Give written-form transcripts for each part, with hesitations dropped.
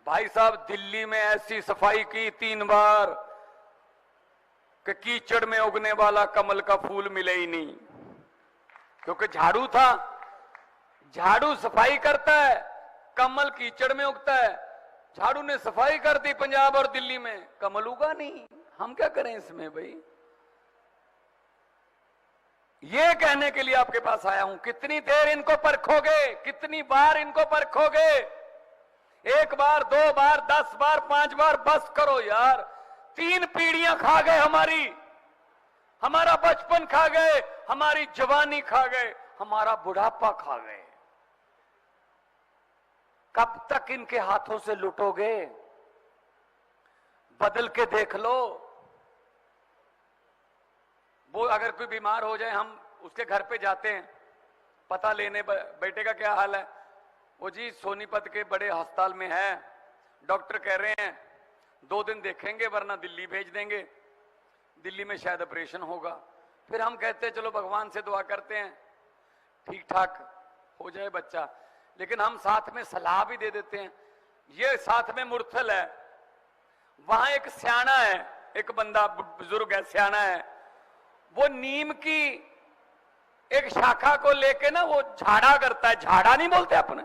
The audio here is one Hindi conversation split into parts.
भाई साहब दिल्ली में ऐसी सफाई की 3 बार कि कीचड़ में उगने वाला कमल का फूल मिले ही नहीं, क्योंकि झाड़ू था। झाड़ू सफाई करता है, कमल कीचड़ में उगता है। झाड़ू ने सफाई कर दी पंजाब और दिल्ली में, कमल उगा नहीं। हम क्या करें इसमें भाई? ये कहने के लिए आपके पास आया हूं, कितनी देर इनको परखोगे, कितनी बार इनको परखोगे? 1 बार, 2 बार, 10 बार, 5 बार, बस करो यार। 3 पीढ़ियां खा गए हमारी, हमारा बचपन खा गए, हमारी जवानी खा गए, हमारा बुढ़ापा खा गए। कब तक इनके हाथों से लुटोगे? बदल के देख लो। वो अगर कोई बीमार हो जाए, हम उसके घर पे जाते हैं पता लेने, बेटे का क्या हाल है? वो जी सोनीपत के बड़े अस्पताल में है, डॉक्टर कह रहे हैं 2 दिन देखेंगे वरना दिल्ली भेज देंगे, दिल्ली में शायद ऑपरेशन होगा। फिर हम कहते हैं चलो भगवान से दुआ करते हैं ठीक ठाक हो जाए बच्चा, लेकिन हम साथ में सलाह भी दे देते हैं। ये साथ में मुरथल है, वहां एक सियाना है, एक बंदा बुजुर्ग है, सियाना है, वो नीम की एक शाखा को लेके ना वो झाड़ा करता है। झाड़ा नहीं बोलते अपने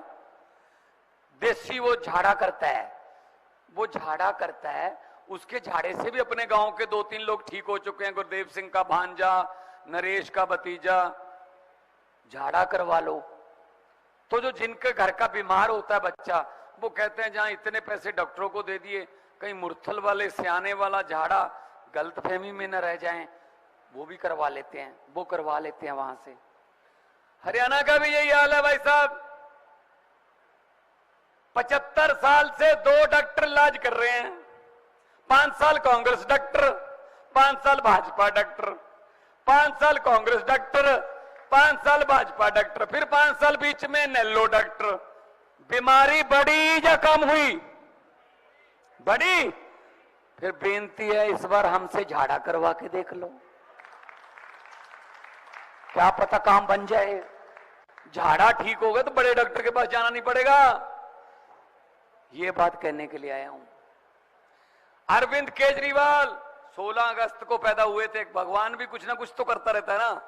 देसी, वो झाड़ा करता है, वो झाड़ा करता है। उसके झाड़े से भी अपने गांव के 2-3 लोग ठीक हो चुके हैं। गुरुदेव सिंह का भांजा, नरेश का भतीजा, झाड़ा करवा लो। तो जो जिनके घर का बीमार होता है बच्चा, वो कहते हैं जहां इतने पैसे डॉक्टरों को दे दिए, कहीं मुरथल वाले सियाने वाला झाड़ा गलतफहमी में न रह जाएं, वो भी करवा लेते हैं, वो करवा लेते हैं वहां से। हरियाणा का भी यही हाल है भाई साहब। 75 साल से 2 डॉक्टर इलाज कर रहे हैं। 5 साल कांग्रेस डॉक्टर, 5 साल भाजपा डॉक्टर, 5 साल कांग्रेस डॉक्टर, 5 साल भाजपा डॉक्टर, फिर 5 साल बीच में नेल्लो डॉक्टर। बीमारी बढ़ी या कम हुई? बढ़ी। फिर बेनती है इस बार हमसे झाड़ा करवा के देख लो, क्या पता काम बन जाए। झाड़ा ठीक होगा तो बड़े डॉक्टर के पास जाना नहीं पड़ेगा। ये बात कहने के लिए आया हूं। अरविंद केजरीवाल 16 अगस्त को पैदा हुए थे। भगवान भी कुछ ना कुछ तो करता रहता है ना।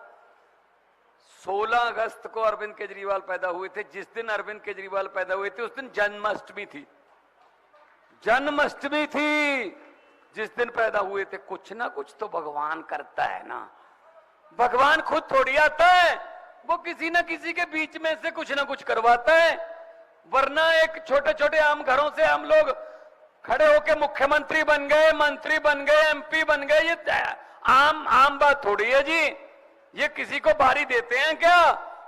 16 अगस्त को अरविंद केजरीवाल पैदा हुए थे। जिस दिन अरविंद केजरीवाल पैदा हुए थे उस दिन जन्माष्टमी थी। जन्माष्टमी थी जिस दिन पैदा हुए थे। कुछ ना कुछ तो भगवान करता है ना। भगवान खुद थोड़ी आता है, वो किसी ना किसी के बीच में से कुछ ना कुछ करवाता है। वरना एक छोटे छोटे आम घरों से हम लोग खड़े होके मुख्यमंत्री बन गए, मंत्री बन गए, एमपी बन गए। ये आम बात थोड़ी है जी। ये किसी को बारी देते हैं क्या?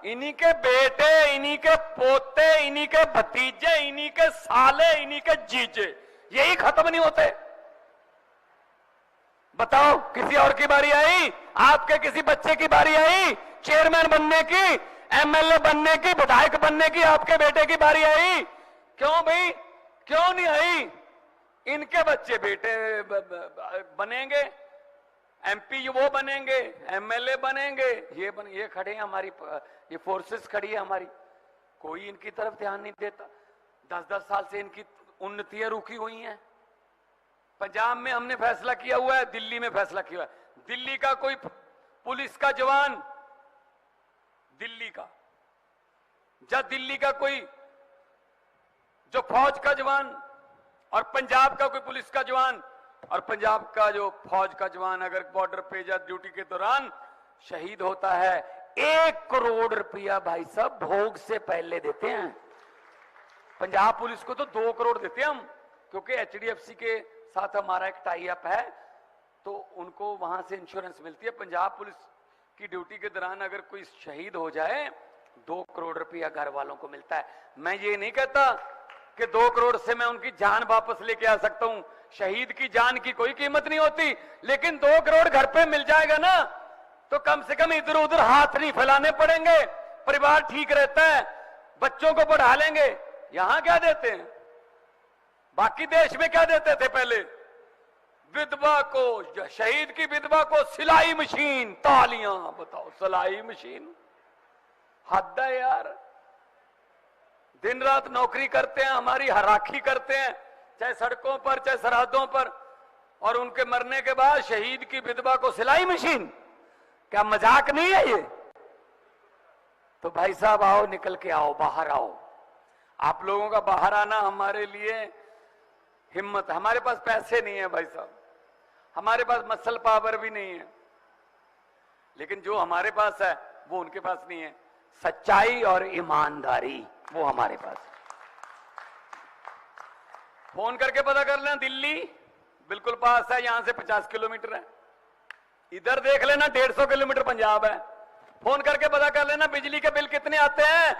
इन्हीं के बेटे, इन्हीं के पोते, इन्हीं के भतीजे, इन्हीं के साले, इन्हीं के जीजे, यही खत्म नहीं होते। बताओ किसी और की बारी आई? आपके किसी बच्चे की बारी आई चेयरमैन बनने की, एमएलए बनने की, विधायक बनने की? आपके बेटे की बारी आई? क्यों भाई, क्यों नहीं आई? इनके बच्चे बेटे बनेंगे, एमपी वो बनेंगे, एमएलए बनेंगे, ये खड़े हैं हमारी, ये फोर्सेस खड़ी है हमारी। कोई इनकी तरफ ध्यान नहीं देता। 10-10 साल से इनकी उन्नतियां रुकी हुई हैं। पंजाब में हमने फैसला किया हुआ है, दिल्ली में फैसला किया हुआ है। दिल्ली का कोई पुलिस का जवान, दिल्ली का, जब दिल्ली का कोई जो फौज का जवान और पंजाब का कोई पुलिस का जवान और पंजाब का जो फौज का जवान अगर बॉर्डर पे या ड्यूटी के दौरान शहीद होता है, 1 करोड़ रुपया भाई साहब भोग से पहले देते हैं। पंजाब पुलिस को तो 2 करोड़ देते हैं हम, क्योंकि एचडीएफसी के साथ हमारा एक टाई अप है, तो उनको वहां से इंश्योरेंस मिलती है। पंजाब पुलिस की ड्यूटी के दौरान अगर कोई शहीद हो जाए 2 करोड़ रुपया घर वालों को मिलता है। मैं ये नहीं कहता कि 2 करोड़ से मैं उनकी जान वापस लेके आ सकता हूं। शहीद की जान की कोई कीमत नहीं होती, लेकिन 2 करोड़ घर पे मिल जाएगा ना, तो कम से कम इधर उधर हाथ नहीं फैलाने पड़ेंगे, परिवार ठीक रहता है, बच्चों को पढ़ा लेंगे। यहां क्या देते हैं? बाकी देश में क्या देते थे पहले? विधवा को, शहीद की विधवा को सिलाई मशीन, तालियां। बताओ, सिलाई मशीन, हद है यार। दिन रात नौकरी करते हैं, हमारी हराखी करते हैं, चाहे सड़कों पर, चाहे सरहदों पर, और उनके मरने के बाद शहीद की विधवा को सिलाई मशीन, क्या मजाक नहीं है ये? तो भाई साहब आओ, निकल के आओ, बाहर आओ। आप लोगों का बाहर आना हमारे लिए हिम्मत। हमारे पास पैसे नहीं है भाई साहब, हमारे पास मसल पावर भी नहीं है, लेकिन जो हमारे पास है वो उनके पास नहीं है। सच्चाई और ईमानदारी वो हमारे पास है। फोन करके पता कर लेना, दिल्ली बिल्कुल पास है, यहां से 50 किलोमीटर है। इधर देख लेना 150 किलोमीटर पंजाब है। फोन करके पता कर लेना बिजली के बिल कितने आते हैं।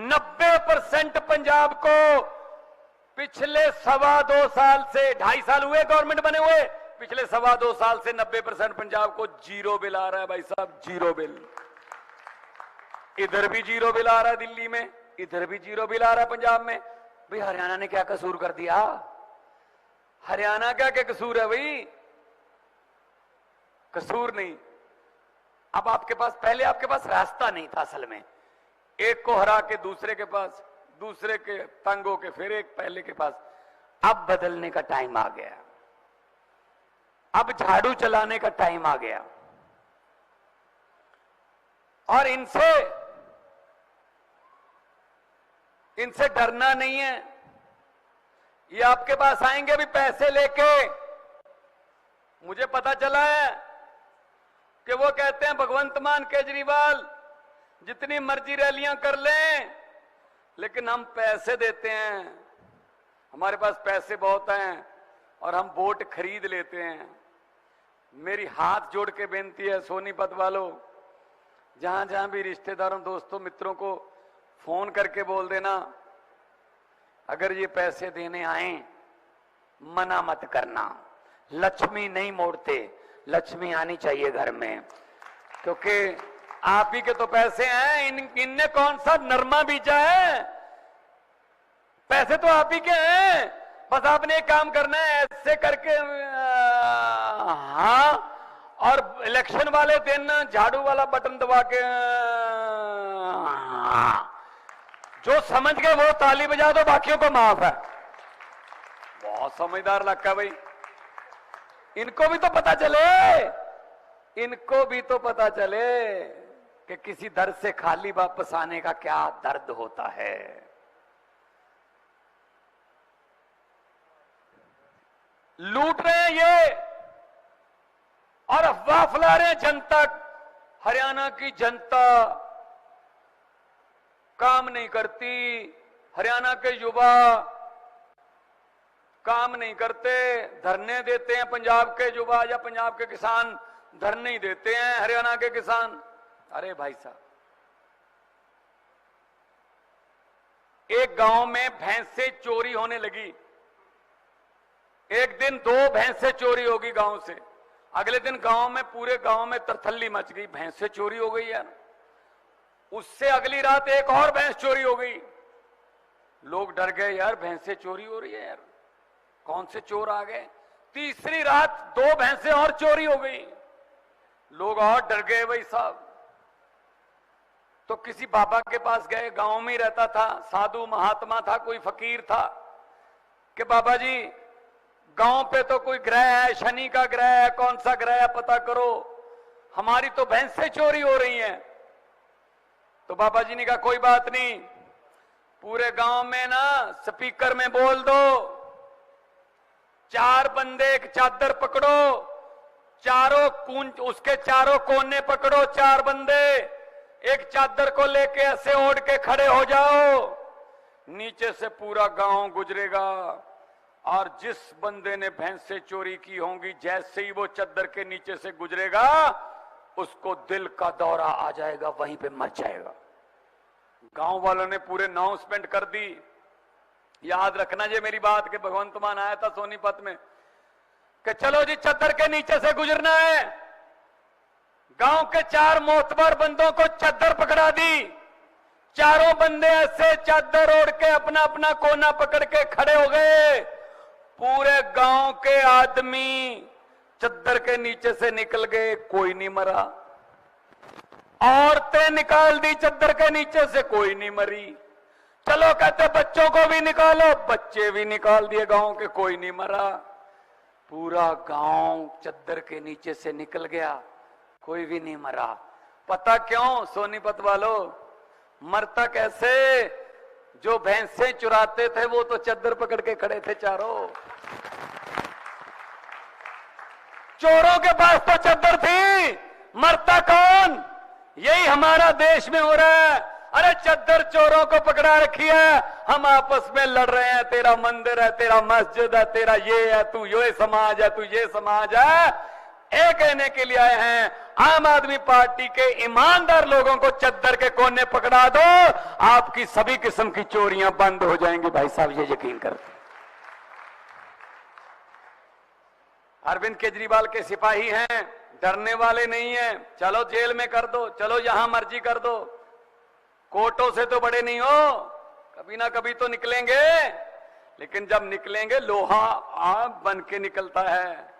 90% पंजाब को पिछले 2.25 साल से, 2.5 साल हुए गवर्नमेंट बने हुए, पिछले 2.25 साल से 90% पंजाब को जीरो बिल आ रहा है भाई साहब, जीरो बिल। इधर भी जीरो बिल आ रहा है दिल्ली में, इधर भी जीरो बिल आ रहा है पंजाब में। भाई हरियाणा ने क्या कसूर कर दिया? हरियाणा क्या क्या कसूर है भाई? कसूर नहीं। अब आपके पास, पहले आपके पास रास्ता नहीं था असल में, एक को हरा के दूसरे के पास, दूसरे के तंग होके फिर एक पहले के पास। अब बदलने का टाइम आ गया, अब झाड़ू चलाने का टाइम आ गया। और इनसे डरना नहीं है। ये आपके पास आएंगे अभी पैसे लेके। मुझे पता चला है कि वो कहते हैं भगवंत मान केजरीवाल जितनी मर्जी रैलियां कर लें, लेकिन हम पैसे देते हैं, हमारे पास पैसे बहुत हैं और हम वोट खरीद लेते हैं। मेरी हाथ जोड़ के बेनती है सोनीपत वालों, जहां जहां भी रिश्तेदारों, दोस्तों, मित्रों को फोन करके बोल देना, अगर ये पैसे देने आए मना मत करना। लक्ष्मी नहीं मोड़ते, लक्ष्मी आनी चाहिए घर में, क्योंकि आप ही के तो पैसे हैं। इनने कौन सा नरमा बीजा है? पैसे तो आप ही के हैं, बस आपने एक काम करना है, ऐसे करके हाँ, और इलेक्शन वाले दिन झाड़ू वाला बटन दबा के हाँ। जो समझ गए वो ताली बजा दो, बाकियों को माफ है। बहुत समझदार लगता है भाई। इनको भी तो पता चले, इनको भी तो पता चले कि किसी दर से खाली वापस आने का क्या दर्द होता है। लूट रहे हैं ये और अफवाह फैला रहे हैं जनता। हरियाणा की जनता काम नहीं करती, हरियाणा के युवा काम नहीं करते, धरने देते हैं। पंजाब के युवा या पंजाब के किसान धरने ही देते हैं, हरियाणा के किसान। अरे भाई साहब, एक गांव में भैंसें चोरी होने लगी। एक दिन 2 भैंसें चोरी होगी गांव से, अगले दिन गांव में, पूरे गांव में तरथल्ली मच गई, भैंसें चोरी हो गई यार। उससे अगली रात एक और भैंस चोरी हो गई। लोग डर गए, यार भैंसें चोरी हो रही है यार, कौन से चोर आ गए। तीसरी रात 2 भैंसें और चोरी हो गई। लोग और डर गए भाई साहब। तो किसी बाबा के पास गए, गांव में ही रहता था, साधु महात्मा था, कोई फकीर था, कि बाबा जी गांव पे तो कोई ग्रह है, शनि का ग्रह है, कौन सा ग्रह है पता करो, हमारी तो भैंसें चोरी हो रही हैं। तो बाबा जी ने कहा कोई बात नहीं, पूरे गांव में ना स्पीकर में बोल दो, 4 बंदे एक चादर पकड़ो, चारों कूंज उसके चारों कोने पकड़ो, 4 बंदे एक चादर को लेके ऐसे ओढ़ के खड़े हो जाओ, नीचे से पूरा गांव गुजरेगा और जिस बंदे ने भैंसें चोरी की होंगी, जैसे ही वो चादर के नीचे से गुजरेगा उसको दिल का दौरा आ जाएगा, वहीं पे मर जाएगा। गांव वालों ने पूरे अनाउंसमेंट कर दी। याद रखना ये मेरी बात कि भगवंत मान आया था सोनीपत में कि चलो जी चादर के नीचे से गुजरना है। गांव के 4 मोतबर बंदों को चादर पकड़ा दी। चारों बंदे ऐसे चादर ओढ़ के अपना अपना कोना पकड़ के खड़े हो गए। पूरे गांव के आदमी चादर के नीचे से निकल गए, कोई नहीं मरा। औरतें निकाल दी चादर के नीचे से, कोई नहीं मरी। चलो कहते बच्चों को भी निकालो, बच्चे भी निकाल दिए गांव के, कोई नहीं मरा। पूरा गांव चद्दर के नीचे से निकल गया, कोई भी नहीं मरा। पता क्यों सोनीपत वालों? मरता कैसे? जो भैंसे चुराते थे वो तो चद्दर पकड़ के खड़े थे चारों। चोरों के पास तो चद्दर थी, मरता कौन? यही हमारा देश में हो रहा है। अरे चद्दर चोरों को पकड़ा रखी है, हम आपस में लड़ रहे हैं। तेरा मंदिर है, तेरा मस्जिद है, तेरा ये है, तू ये समाज है, तू ये समाज है। ये कहने के लिए आए हैं आम आदमी पार्टी के ईमानदार लोगों को चद्दर के कोने पकड़ा दो, आपकी सभी किस्म की चोरियां बंद हो जाएंगी। भाई साहब ये यकीन करते। अरविंद केजरीवाल के सिपाही हैं, डरने वाले नहीं हैं। चलो जेल में कर दो, चलो यहां मर्जी कर दो, कोर्टों से तो बड़े नहीं हो, कभी ना कभी तो निकलेंगे। लेकिन जब निकलेंगे लोहा आग बन के निकलता है।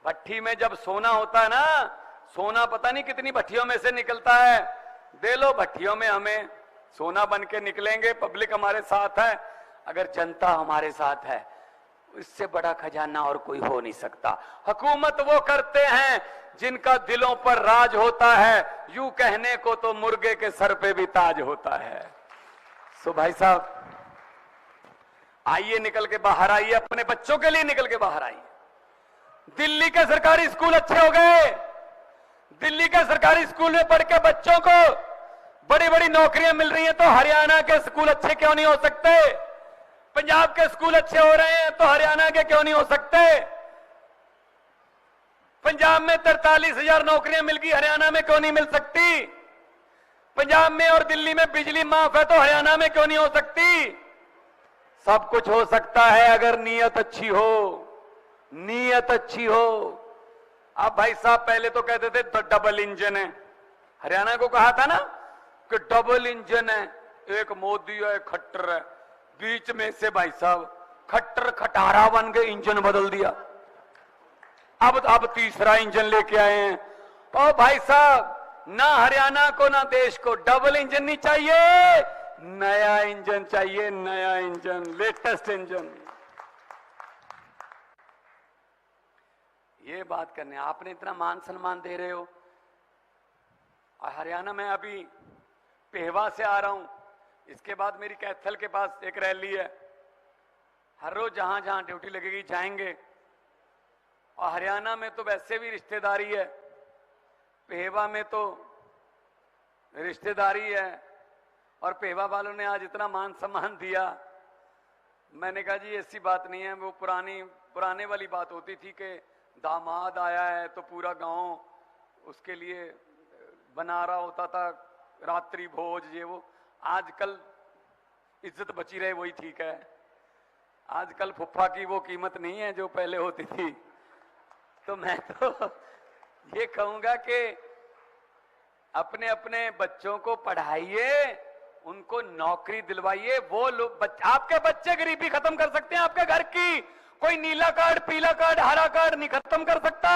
भट्टी में जब सोना होता है ना, सोना पता नहीं कितनी भट्टियों में से निकलता है। दे लो भट्टियों में, हमें सोना बन के निकलेंगे। पब्लिक हमारे साथ है, अगर जनता हमारे साथ है, इससे बड़ा खजाना और कोई हो नहीं सकता। हुकूमत वो करते हैं जिनका दिलों पर राज होता है। यूं कहने को तो मुर्गे के सर पे भी ताज होता है। सो भाई साहब आइए, निकल के बाहर आइए, अपने बच्चों के लिए निकल के बाहर आइए। दिल्ली के सरकारी स्कूल अच्छे हो गए। दिल्ली के सरकारी स्कूल में पढ़ के बच्चों को बड़ी बड़ी नौकरियां मिल रही हैं, तो हरियाणा के स्कूल अच्छे क्यों नहीं हो सकते? पंजाब के स्कूल अच्छे हो रहे हैं, तो हरियाणा के क्यों नहीं हो सकते? पंजाब में 43,000 नौकरियां मिल गई, हरियाणा में क्यों नहीं मिल सकती? पंजाब में और दिल्ली में बिजली माफ है, तो हरियाणा में क्यों नहीं हो सकती? सब कुछ हो सकता है अगर नीयत अच्छी हो, नीयत अच्छी हो। अब भाई साहब पहले तो कहते थे तो डबल इंजन है, हरियाणा को कहा था ना कि डबल इंजन है, एक मोदी है, एक खट्टर है। बीच में से भाई साहब खट्टर खटारा बन के इंजन बदल दिया। अब तीसरा इंजन लेके आए हैं। और भाई साहब ना हरियाणा को ना देश को डबल इंजन नहीं चाहिए, नया इंजन चाहिए, नया इंजन, लेटेस्ट इंजन। ये बात करने आपने इतना मान सम्मान दे रहे हो। और हरियाणा में अभी पेहवा से आ रहा हूं, इसके बाद मेरी कैथल के पास एक रैली है। हर रोज जहां जहां ड्यूटी लगेगी जाएंगे। और हरियाणा में तो वैसे भी रिश्तेदारी है, पेहवा में तो रिश्तेदारी है। और पेहवा वालों ने आज इतना मान सम्मान दिया, मैंने कहा जी ऐसी बात नहीं है। वो पुराने वाली बात होती थी कि दामाद आया है तो पूरा गांव उसके लिए बना रहा होता था रात्रि भोज, ये वो। आजकल इज्जत बची रहे वही ठीक है। आजकल फुफ्फा की वो कीमत नहीं है जो पहले होती थी। तो मैं तो ये कहूंगा कि अपने अपने बच्चों को पढ़ाइए, उनको नौकरी दिलवाइए। वो लोग आपके बच्चे गरीबी खत्म कर सकते हैं आपके घर की। कोई नीला कार्ड, पीला कार्ड, हरा कार्ड नहीं खत्म कर सकता।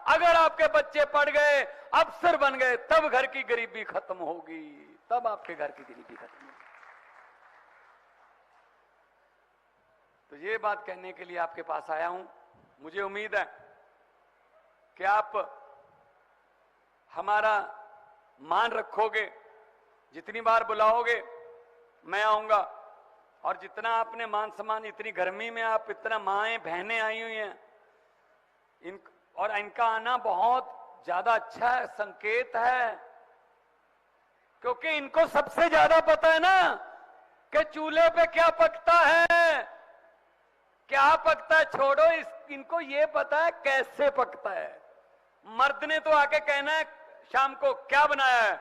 अगर आपके बच्चे पढ़ गए, अफसर बन गए, तब घर की गरीबी खत्म होगी, तब आपके घर की गरीबी खत्म होगी। तो ये बात कहने के लिए आपके पास आया हूं। मुझे उम्मीद है कि आप हमारा मान रखोगे। जितनी बार बुलाओगे मैं आऊंगा। और जितना आपने मान सम्मान, इतनी गर्मी में आप इतना माएं बहनें आई हुई हैं, और इनका आना बहुत ज्यादा अच्छा है, संकेत है। क्योंकि इनको सबसे ज्यादा पता है ना कि चूल्हे पे क्या पकता है, क्या पकता है छोड़ो, इनको ये पता है कैसे पकता है। मर्द ने तो आके कहना है शाम को क्या बनाया है,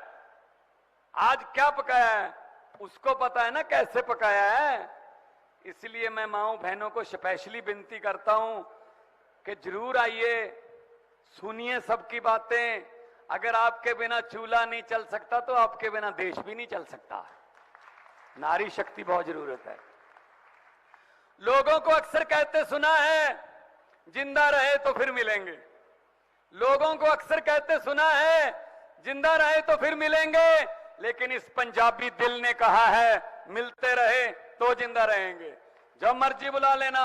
आज क्या पकाया है, उसको पता है ना कैसे पकाया है। इसलिए मैं माओं बहनों को स्पेशली विनती करता हूं कि जरूर आइए, सुनिए सबकी बातें। अगर आपके बिना चूल्हा नहीं चल सकता तो आपके बिना देश भी नहीं चल सकता। नारी शक्ति बहुत जरूरत है। लोगों को अक्सर कहते सुना है जिंदा रहे तो फिर मिलेंगे। लोगों को अक्सर कहते सुना है जिंदा रहे तो फिर मिलेंगे। लेकिन इस पंजाबी दिल ने कहा है मिलते रहे तो जिंदा रहेंगे। जब मर्जी बुला लेना,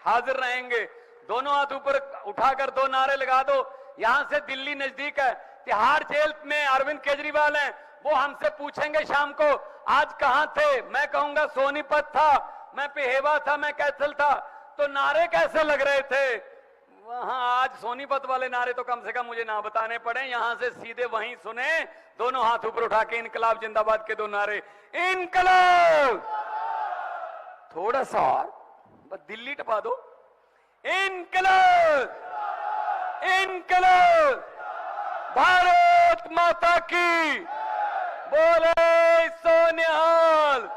हाजिर रहेंगे। दोनों हाथ ऊपर उठाकर दो नारे लगा दो। यहां से दिल्ली नजदीक है, तिहाड़ जेल में अरविंद केजरीवाल हैं, वो हमसे पूछेंगे शाम को आज कहां थे। मैं कहूंगा सोनीपत था, मैं पिहेवा था, मैं कैथल था। तो नारे कैसे लग रहे थे वहां? आज सोनीपत वाले नारे तो कम से कम मुझे ना बताने पड़े, यहां से सीधे वहीं सुने। दोनों हाथ ऊपर उठा के इनकलाब जिंदाबाद के दो नारे, इनकलाब। थोड़ा सा और बस दिल्ली टपा दो, इनकलाब, इनकलाब। भारत माता की बोले सोनिहाल।